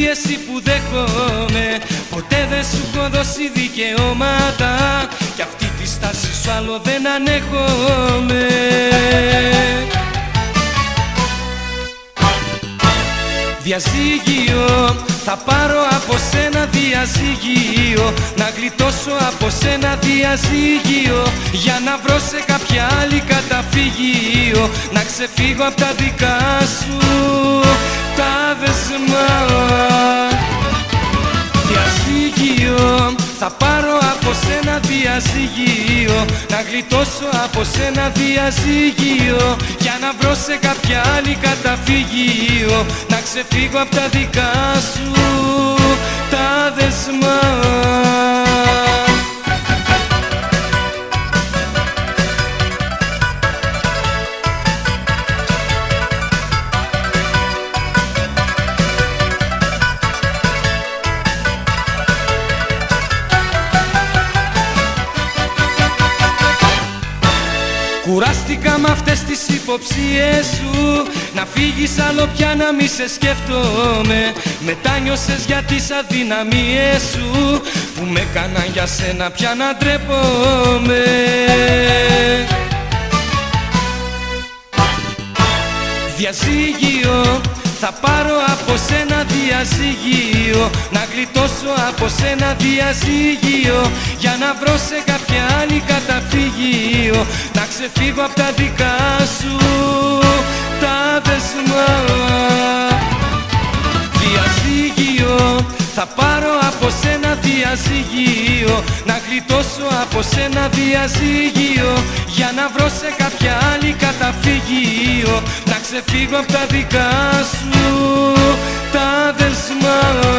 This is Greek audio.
πίεση που δέχομαι, ποτέ δεν σου έχω δώσει δικαιώματα, κι αυτή τη στάση σου άλλο δεν ανέχομαι. Διαζύγιο, θα πάρω από σένα διαζύγιο, να γλιτώσω από σένα διαζύγιο, για να βρω σε κάποια άλλη καταφύγιο, να ξεφύγω από τα δικά σου τα δεσμά. Διαζύγιο, θα πάρω από σένα διαζύγιο, να γλιτώσω από σένα διαζύγιο, για να βρω σε κάποια άλλη καταφύγιο, να ξεφύγω από τα δικά σου τα δεσμά. Κουράστηκα με αυτές τις υποψίες σου, να φύγεις άλλο πια να μη σε σκέφτομαι. Μετάνιωσες για τις αδυναμίες σου, που με έκαναν για σένα πια να ντρέπομαι. Διαζύγιο, θα πάρω από σένα διαζύγιο, να γλιτώσω από σένα διαζύγιο, για να βρω σε κάποια άλλη καταφύγιο, να ξεφύγω από τα δικά σου τα δεσμά. Διαζύγιο, θα πάρω από σένα διαζύγιο, να γλιτώσω από σένα διαζύγιο, για να βρω σε κάποια άλλη καταφύγιο, να ξεφύγω από τα δικά σου τα δεσμά.